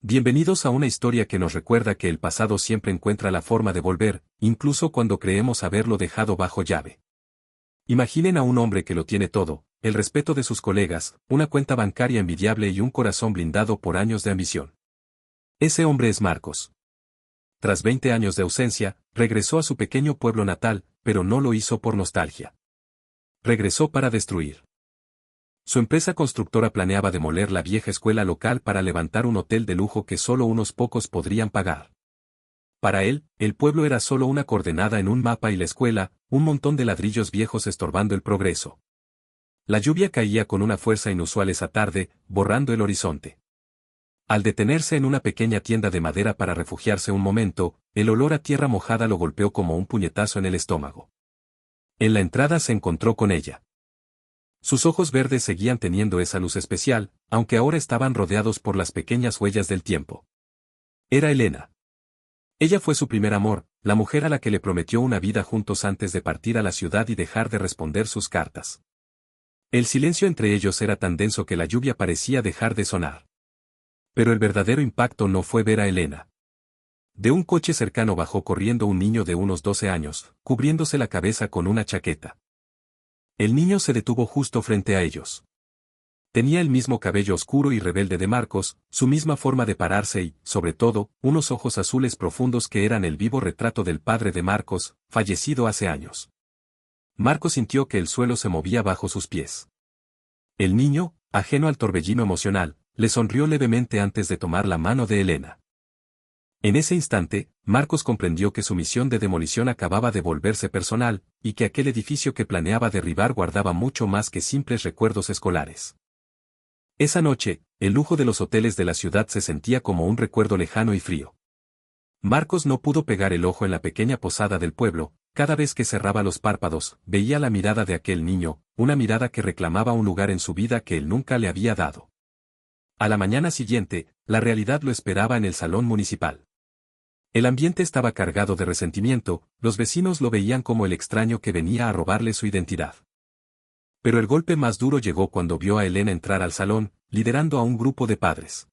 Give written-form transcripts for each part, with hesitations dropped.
Bienvenidos a una historia que nos recuerda que el pasado siempre encuentra la forma de volver, incluso cuando creemos haberlo dejado bajo llave. Imaginen a un hombre que lo tiene todo, el respeto de sus colegas, una cuenta bancaria envidiable y un corazón blindado por años de ambición. Ese hombre es Marcos. Tras 20 años de ausencia, regresó a su pequeño pueblo natal, pero no lo hizo por nostalgia. Regresó para destruir. Su empresa constructora planeaba demoler la vieja escuela local para levantar un hotel de lujo que solo unos pocos podrían pagar. Para él, el pueblo era solo una coordenada en un mapa y la escuela, un montón de ladrillos viejos estorbando el progreso. La lluvia caía con una fuerza inusual esa tarde, borrando el horizonte. Al detenerse en una pequeña tienda de madera para refugiarse un momento, el olor a tierra mojada lo golpeó como un puñetazo en el estómago. En la entrada se encontró con ella. Sus ojos verdes seguían teniendo esa luz especial, aunque ahora estaban rodeados por las pequeñas huellas del tiempo. Era Elena. Ella fue su primer amor, la mujer a la que le prometió una vida juntos antes de partir a la ciudad y dejar de responder sus cartas. El silencio entre ellos era tan denso que la lluvia parecía dejar de sonar. Pero el verdadero impacto no fue ver a Elena. De un coche cercano bajó corriendo un niño de unos 12 años, cubriéndose la cabeza con una chaqueta. El niño se detuvo justo frente a ellos. Tenía el mismo cabello oscuro y rebelde de Marcos, su misma forma de pararse y, sobre todo, unos ojos azules profundos que eran el vivo retrato del padre de Marcos, fallecido hace años. Marcos sintió que el suelo se movía bajo sus pies. El niño, ajeno al torbellino emocional, le sonrió levemente antes de tomar la mano de Elena. En ese instante, Marcos comprendió que su misión de demolición acababa de volverse personal, y que aquel edificio que planeaba derribar guardaba mucho más que simples recuerdos escolares. Esa noche, el lujo de los hoteles de la ciudad se sentía como un recuerdo lejano y frío. Marcos no pudo pegar el ojo en la pequeña posada del pueblo, cada vez que cerraba los párpados, veía la mirada de aquel niño, una mirada que reclamaba un lugar en su vida que él nunca le había dado. A la mañana siguiente, la realidad lo esperaba en el salón municipal. El ambiente estaba cargado de resentimiento, los vecinos lo veían como el extraño que venía a robarle su identidad. Pero el golpe más duro llegó cuando vio a Elena entrar al salón, liderando a un grupo de padres.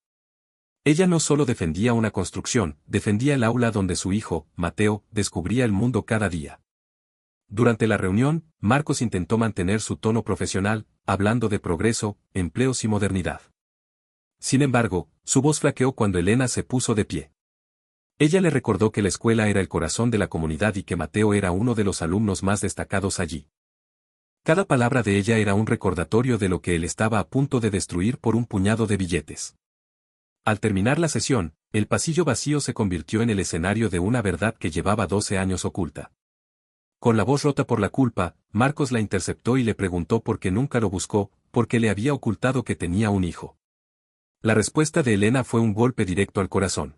Ella no solo defendía una construcción, defendía el aula donde su hijo, Mateo, descubría el mundo cada día. Durante la reunión, Marcos intentó mantener su tono profesional, hablando de progreso, empleos y modernidad. Sin embargo, su voz flaqueó cuando Elena se puso de pie. Ella le recordó que la escuela era el corazón de la comunidad y que Mateo era uno de los alumnos más destacados allí. Cada palabra de ella era un recordatorio de lo que él estaba a punto de destruir por un puñado de billetes. Al terminar la sesión, el pasillo vacío se convirtió en el escenario de una verdad que llevaba 12 años oculta. Con la voz rota por la culpa, Marcos la interceptó y le preguntó por qué nunca lo buscó, por qué le había ocultado que tenía un hijo. La respuesta de Elena fue un golpe directo al corazón.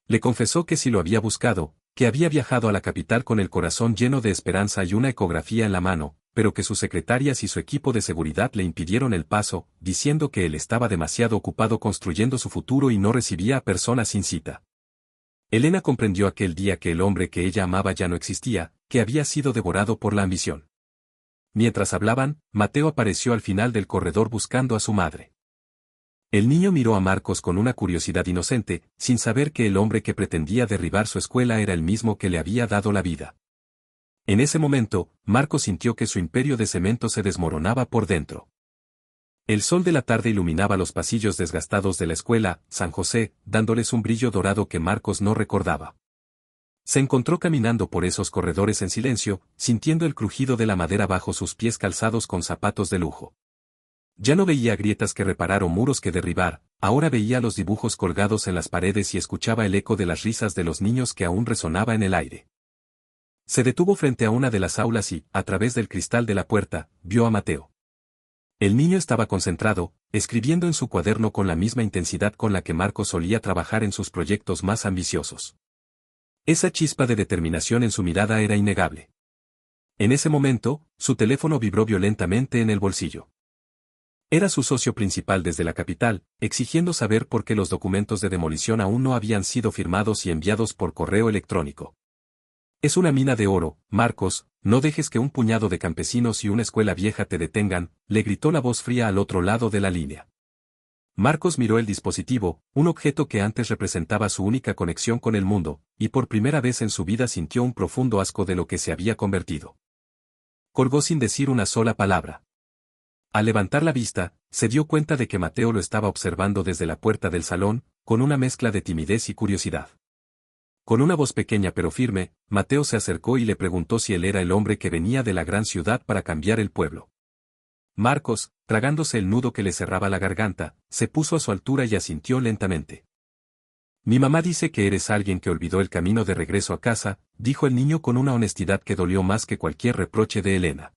Le confesó que sí lo había buscado, que había viajado a la capital con el corazón lleno de esperanza y una ecografía en la mano, pero que sus secretarias y su equipo de seguridad le impidieron el paso, diciendo que él estaba demasiado ocupado construyendo su futuro y no recibía a personas sin cita. Elena comprendió aquel día que el hombre que ella amaba ya no existía, que había sido devorado por la ambición. Mientras hablaban, Mateo apareció al final del corredor buscando a su madre. El niño miró a Marcos con una curiosidad inocente, sin saber que el hombre que pretendía derribar su escuela era el mismo que le había dado la vida. En ese momento, Marcos sintió que su imperio de cemento se desmoronaba por dentro. El sol de la tarde iluminaba los pasillos desgastados de la escuela, San José, dándoles un brillo dorado que Marcos no recordaba. Se encontró caminando por esos corredores en silencio, sintiendo el crujido de la madera bajo sus pies calzados con zapatos de lujo. Ya no veía grietas que reparar o muros que derribar, ahora veía los dibujos colgados en las paredes y escuchaba el eco de las risas de los niños que aún resonaba en el aire. Se detuvo frente a una de las aulas y, a través del cristal de la puerta, vio a Mateo. El niño estaba concentrado, escribiendo en su cuaderno con la misma intensidad con la que Marcos solía trabajar en sus proyectos más ambiciosos. Esa chispa de determinación en su mirada era innegable. En ese momento, su teléfono vibró violentamente en el bolsillo. Era su socio principal desde la capital, exigiendo saber por qué los documentos de demolición aún no habían sido firmados y enviados por correo electrónico. Es una mina de oro, Marcos, no dejes que un puñado de campesinos y una escuela vieja te detengan, le gritó la voz fría al otro lado de la línea. Marcos miró el dispositivo, un objeto que antes representaba su única conexión con el mundo, y por primera vez en su vida sintió un profundo asco de lo que se había convertido. Colgó sin decir una sola palabra. Al levantar la vista, se dio cuenta de que Mateo lo estaba observando desde la puerta del salón, con una mezcla de timidez y curiosidad. Con una voz pequeña pero firme, Mateo se acercó y le preguntó si él era el hombre que venía de la gran ciudad para cambiar el pueblo. Marcos, tragándose el nudo que le cerraba la garganta, se puso a su altura y asintió lentamente. Mi mamá dice que eres alguien que olvidó el camino de regreso a casa, dijo el niño con una honestidad que dolió más que cualquier reproche de Elena.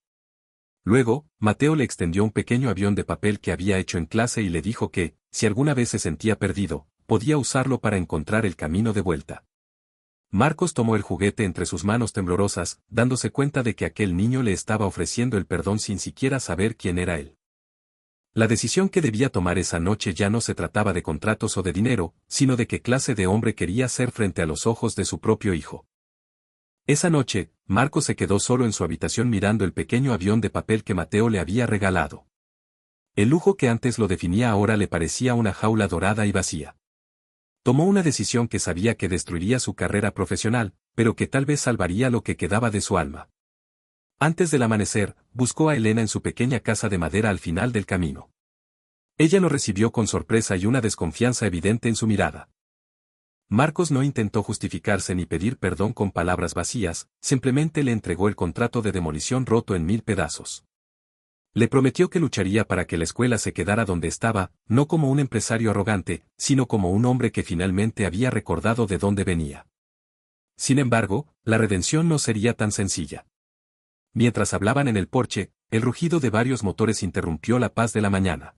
Luego, Mateo le extendió un pequeño avión de papel que había hecho en clase y le dijo que, si alguna vez se sentía perdido, podía usarlo para encontrar el camino de vuelta. Marcos tomó el juguete entre sus manos temblorosas, dándose cuenta de que aquel niño le estaba ofreciendo el perdón sin siquiera saber quién era él. La decisión que debía tomar esa noche ya no se trataba de contratos o de dinero, sino de qué clase de hombre quería ser frente a los ojos de su propio hijo. Esa noche, Marcos se quedó solo en su habitación mirando el pequeño avión de papel que Mateo le había regalado. El lujo que antes lo definía ahora le parecía una jaula dorada y vacía. Tomó una decisión que sabía que destruiría su carrera profesional, pero que tal vez salvaría lo que quedaba de su alma. Antes del amanecer, buscó a Elena en su pequeña casa de madera al final del camino. Ella lo recibió con sorpresa y una desconfianza evidente en su mirada. Marcos no intentó justificarse ni pedir perdón con palabras vacías, simplemente le entregó el contrato de demolición roto en 1000 pedazos. Le prometió que lucharía para que la escuela se quedara donde estaba, no como un empresario arrogante, sino como un hombre que finalmente había recordado de dónde venía. Sin embargo, la redención no sería tan sencilla. Mientras hablaban en el porche, el rugido de varios motores interrumpió la paz de la mañana.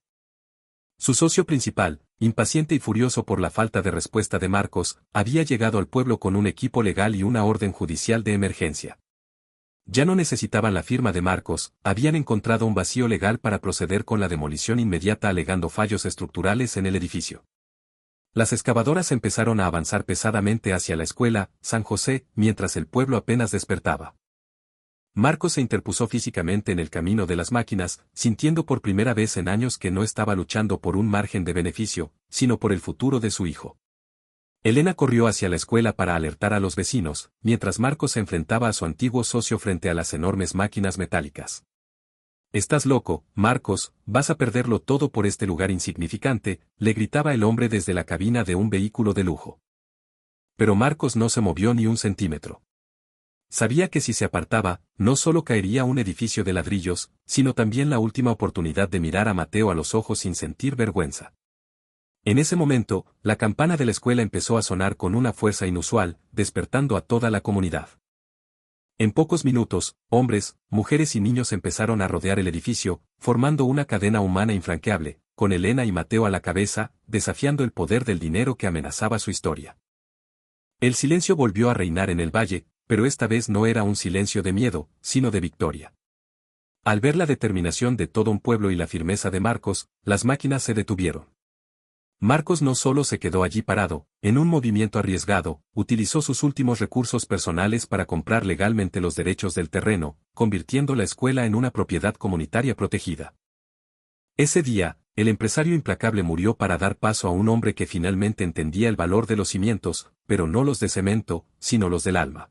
Su socio principal, impaciente y furioso por la falta de respuesta de Marcos, había llegado al pueblo con un equipo legal y una orden judicial de emergencia. Ya no necesitaban la firma de Marcos, habían encontrado un vacío legal para proceder con la demolición inmediata alegando fallos estructurales en el edificio. Las excavadoras empezaron a avanzar pesadamente hacia la escuela, San José, mientras el pueblo apenas despertaba. Marcos se interpuso físicamente en el camino de las máquinas, sintiendo por primera vez en años que no estaba luchando por un margen de beneficio, sino por el futuro de su hijo. Elena corrió hacia la escuela para alertar a los vecinos, mientras Marcos se enfrentaba a su antiguo socio frente a las enormes máquinas metálicas. «Estás loco, Marcos, vas a perderlo todo por este lugar insignificante», le gritaba el hombre desde la cabina de un vehículo de lujo. Pero Marcos no se movió ni un centímetro. Sabía que si se apartaba, no solo caería un edificio de ladrillos, sino también la última oportunidad de mirar a Mateo a los ojos sin sentir vergüenza. En ese momento, la campana de la escuela empezó a sonar con una fuerza inusual, despertando a toda la comunidad. En pocos minutos, hombres, mujeres y niños empezaron a rodear el edificio, formando una cadena humana infranqueable, con Elena y Mateo a la cabeza, desafiando el poder del dinero que amenazaba su historia. El silencio volvió a reinar en el valle, pero esta vez no era un silencio de miedo, sino de victoria. Al ver la determinación de todo un pueblo y la firmeza de Marcos, las máquinas se detuvieron. Marcos no solo se quedó allí parado, en un movimiento arriesgado, utilizó sus últimos recursos personales para comprar legalmente los derechos del terreno, convirtiendo la escuela en una propiedad comunitaria protegida. Ese día, el empresario implacable murió para dar paso a un hombre que finalmente entendía el valor de los cimientos, pero no los de cemento, sino los del alma.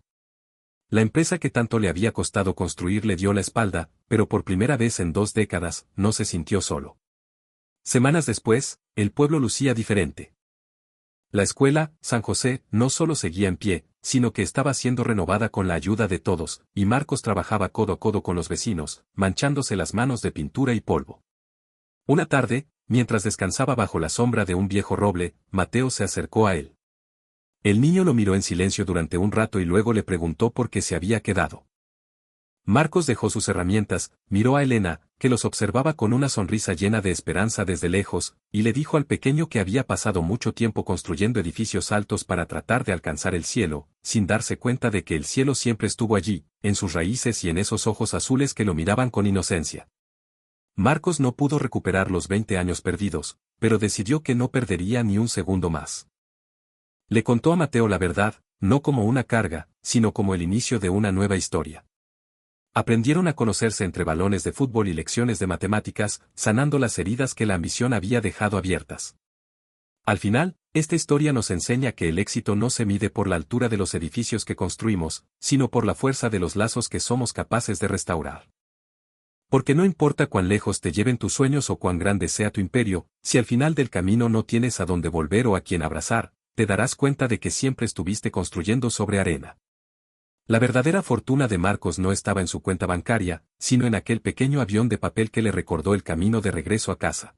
La empresa que tanto le había costado construir le dio la espalda, pero por primera vez en 2 décadas, no se sintió solo. Semanas después, el pueblo lucía diferente. La escuela, San José, no solo seguía en pie, sino que estaba siendo renovada con la ayuda de todos, y Marcos trabajaba codo a codo con los vecinos, manchándose las manos de pintura y polvo. Una tarde, mientras descansaba bajo la sombra de un viejo roble, Mateo se acercó a él. El niño lo miró en silencio durante un rato y luego le preguntó por qué se había quedado. Marcos dejó sus herramientas, miró a Elena, que los observaba con una sonrisa llena de esperanza desde lejos, y le dijo al pequeño que había pasado mucho tiempo construyendo edificios altos para tratar de alcanzar el cielo, sin darse cuenta de que el cielo siempre estuvo allí, en sus raíces y en esos ojos azules que lo miraban con inocencia. Marcos no pudo recuperar los 20 años perdidos, pero decidió que no perdería ni un segundo más. Le contó a Mateo la verdad, no como una carga, sino como el inicio de una nueva historia. Aprendieron a conocerse entre balones de fútbol y lecciones de matemáticas, sanando las heridas que la ambición había dejado abiertas. Al final, esta historia nos enseña que el éxito no se mide por la altura de los edificios que construimos, sino por la fuerza de los lazos que somos capaces de restaurar. Porque no importa cuán lejos te lleven tus sueños o cuán grande sea tu imperio, si al final del camino no tienes a dónde volver o a quien abrazar, te darás cuenta de que siempre estuviste construyendo sobre arena. La verdadera fortuna de Marcos no estaba en su cuenta bancaria, sino en aquel pequeño avión de papel que le recordó el camino de regreso a casa.